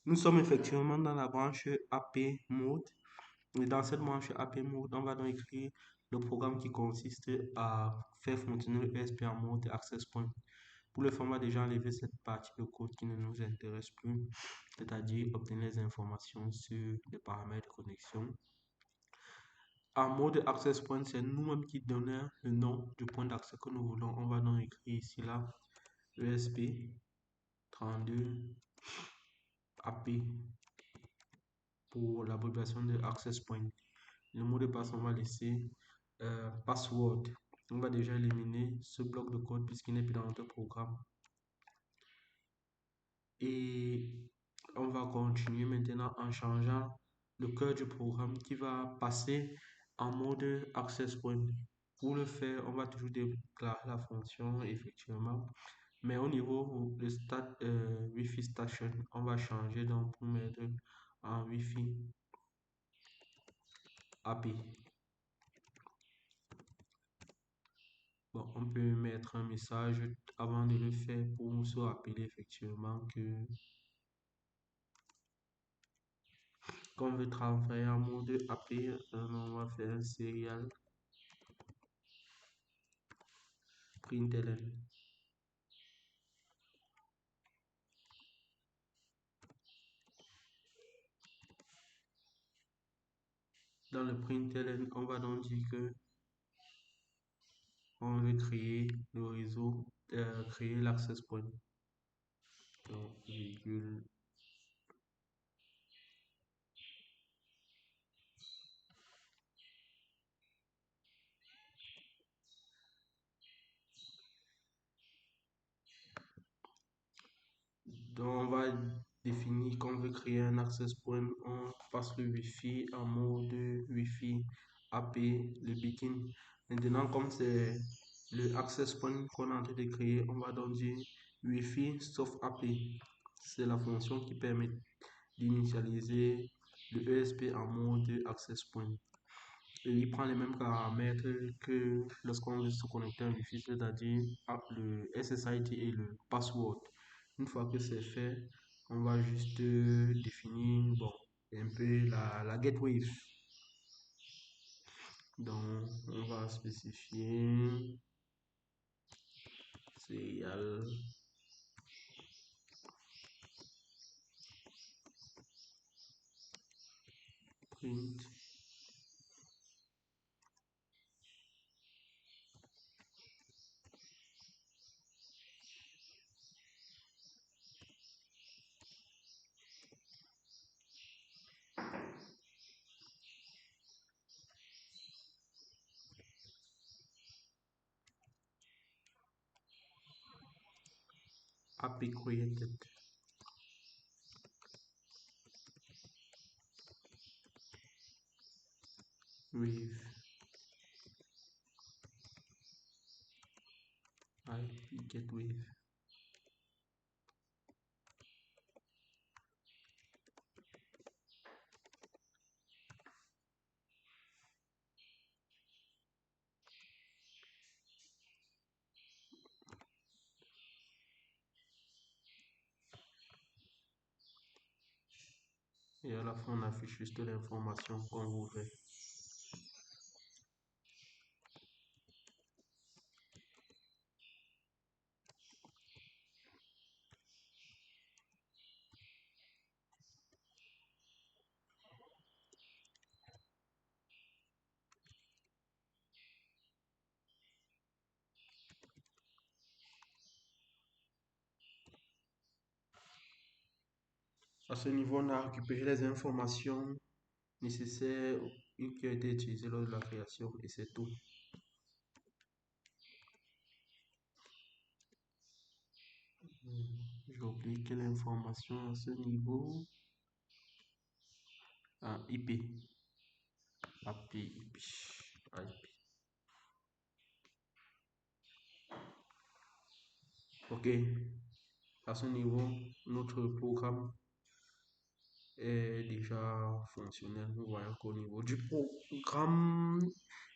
Nous sommes effectivement dans la branche AP Mode. Et dans cette branche AP Mode, on va donc écrire le programme qui consiste à faire fonctionner le ESP en mode Access Point. Pour le faire, on va déjà enlever cette partie de code qui ne nous intéresse plus, c'est-à-dire obtenir les informations sur les paramètres de connexion. En mode Access Point, c'est nous-mêmes qui donnons le nom du point d'accès que nous voulons. On va donc écrire ici là ESP 32 AP pour l'abréviation de Access Point. Le mot de passe, on va laisser password. On va déjà éliminer ce bloc de code puisqu'il n'est plus dans notre programme. Et on va continuer maintenant en changeant le cœur du programme qui va passer en mode Access Point. Pour le faire, on va toujours déclarer la fonction effectivement. Mais au niveau de start Wi-Fi Station, on va changer donc pour mettre en Wi-Fi API. Bon, on peut mettre un message avant de le faire pour se rappeler effectivement que qu'on veut travailler en mode API, on va faire un serial println. Dans le println, on va donc dire que on veut créer le réseau, créer l'access point. Donc, virgule. Donc, on va définir qu'on veut créer un access point. On passe le Wi-Fi en mode Wi-Fi AP, le beacon. Maintenant, comme c'est le access point qu'on est en train de créer, on va donc dire Wi-Fi sauf AP. C'est la fonction qui permet d'initialiser le ESP en mode access point. Et il prend les mêmes paramètres que lorsqu'on veut se connecter à Wi-Fi, c'est-à-dire le SSID et le password. Une fois que c'est fait, on va juste définir bon, un peu la gateway. Donc, on va spécifier serial print API created. With IP gateway. Et à la fin, on affiche juste l'information qu'on voudrait. À ce niveau, on a récupéré les informations nécessaires qui ont été utilisées lors de la création et c'est tout. J'ai oublié quelle information à ce niveau. Ah, IP. API, IP. Ok. À ce niveau, notre programme est déjà fonctionnel. Nous voyons qu'au niveau du programme,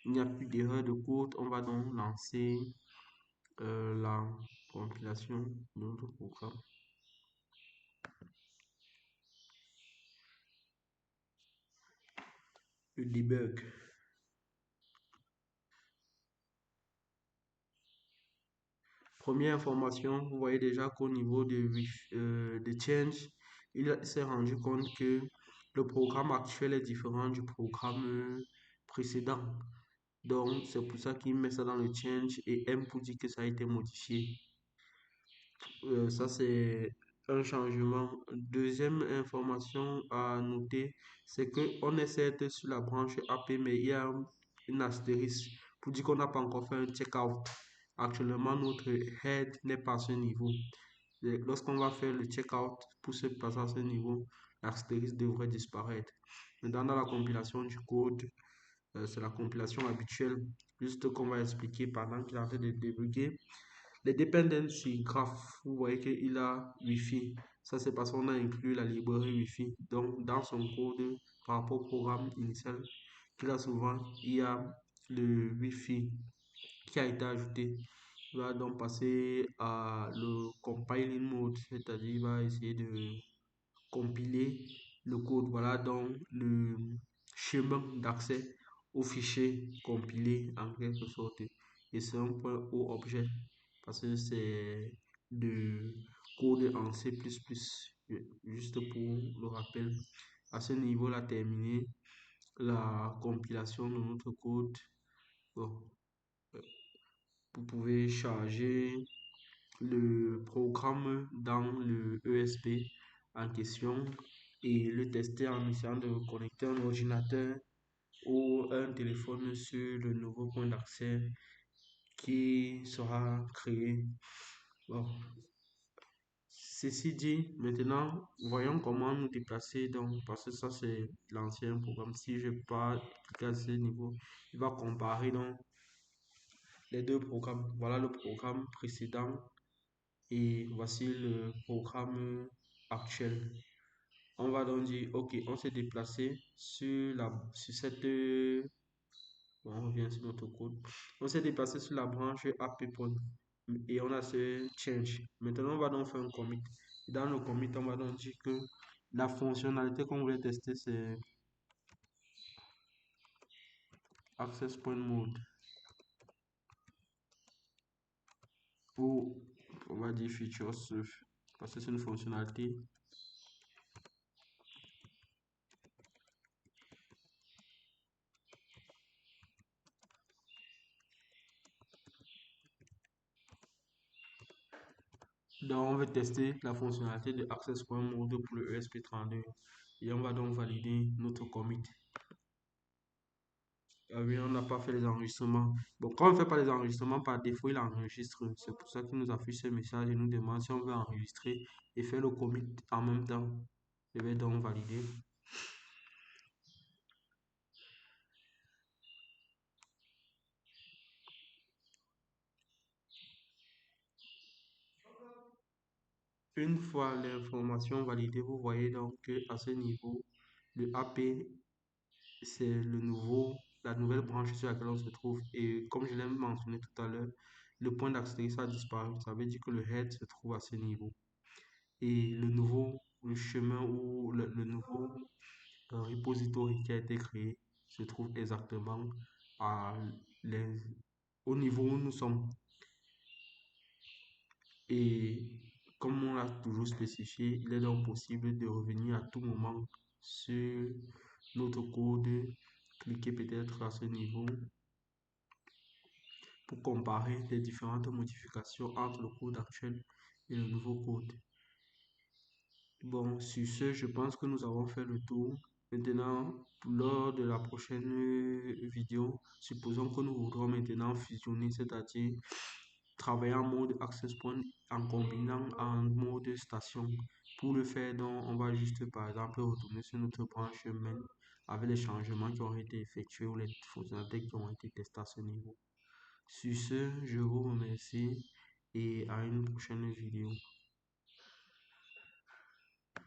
il n'y a plus d'erreur de code. On va donc lancer la compilation de notre programme. le debug. Première information, vous voyez déjà qu'au niveau de change, s'est rendu compte que le programme actuel est différent du programme précédent. Donc, c'est pour ça qu'il met ça dans le change et M pour dire que ça a été modifié. Ça, c'est un changement. Deuxième information à noter, c'est qu'on est certes sur la branche AP, mais il y a une astérisque pour dire qu'on n'a pas encore fait un check-out. Actuellement, notre head n'est pas à ce niveau. Et lorsqu'on va faire le check-out pour se passer à ce niveau, l'astérisque devrait disparaître. Maintenant, dans la compilation du code, c'est la compilation habituelle, juste qu'on va expliquer pendant qu'il est en train de débugger. Les dependencies graph, vous voyez qu'il a Wi-Fi. Ça, c'est parce qu'on a inclus la librairie Wi-Fi. Donc, dans son code, par rapport au programme initial qu'il a souvent, il y a le Wi-Fi qui a été ajouté. Il va donc passer à le compiling mode, c'est-à-dire il va essayer de compiler le code. Voilà donc le chemin d'accès au fichier compilé en quelque sorte. Et c'est un point au objet parce que c'est de code en C++. Juste pour le rappel, à ce niveau-là terminé, la compilation de notre code. Bon, vous pouvez charger le programme dans le ESP en question et le tester en essayant de connecter un ordinateur ou un téléphone sur le nouveau point d'accès qui sera créé. Bon, ceci dit, maintenant, voyons comment nous déplacer. Donc, parce que ça, c'est l'ancien programme. Si je pars à ce niveau, il va comparer donc les deux programmes. Voilà le programme précédent et voici le programme actuel. On va donc dire, ok, on s'est déplacé sur cette, bon, on revient sur notre code. On s'est déplacé sur la branche AP point et on a ce change. Maintenant, on va donc faire un commit. Dans le commit, on va donc dire que la fonctionnalité qu'on voulait tester, c'est access point mode ou on va dire features parce que c'est une fonctionnalité. Donc, on veut tester la fonctionnalité de Access Point Mode pour le ESP32 et on va donc valider notre commit. Ah oui, on n'a pas fait les enregistrements. Bon, quand on ne fait pas les enregistrements, par défaut, il enregistre. C'est pour ça qu'il nous affiche ce message et nous demande si on veut enregistrer et faire le commit en même temps. Je vais donc valider. Une fois l'information validée, vous voyez donc qu'à ce niveau, le AP, c'est la nouvelle branche sur laquelle on se trouve. Et comme je l'ai mentionné tout à l'heure, le point d'accès a disparu. Ça veut dire que le head se trouve à ce niveau. Et le chemin ou le nouveau repository qui a été créé se trouve exactement à les- au niveau où nous sommes. Et comme on l'a toujours spécifié, il est donc possible de revenir à tout moment sur notre code, cliquer peut-être à ce niveau pour comparer les différentes modifications entre le code actuel et le nouveau code. Bon, sur ce, je pense que nous avons fait le tour. Maintenant, lors de la prochaine vidéo, supposons que nous voudrons maintenant fusionner, c'est-à-dire travailler en mode access point en combinant en mode station. Pour le faire, donc, on va juste par exemple retourner sur notre branche main avec les changements qui ont été effectués ou les fonctionnalités qui ont été testées à ce niveau. Sur ce, je vous remercie et à une prochaine vidéo.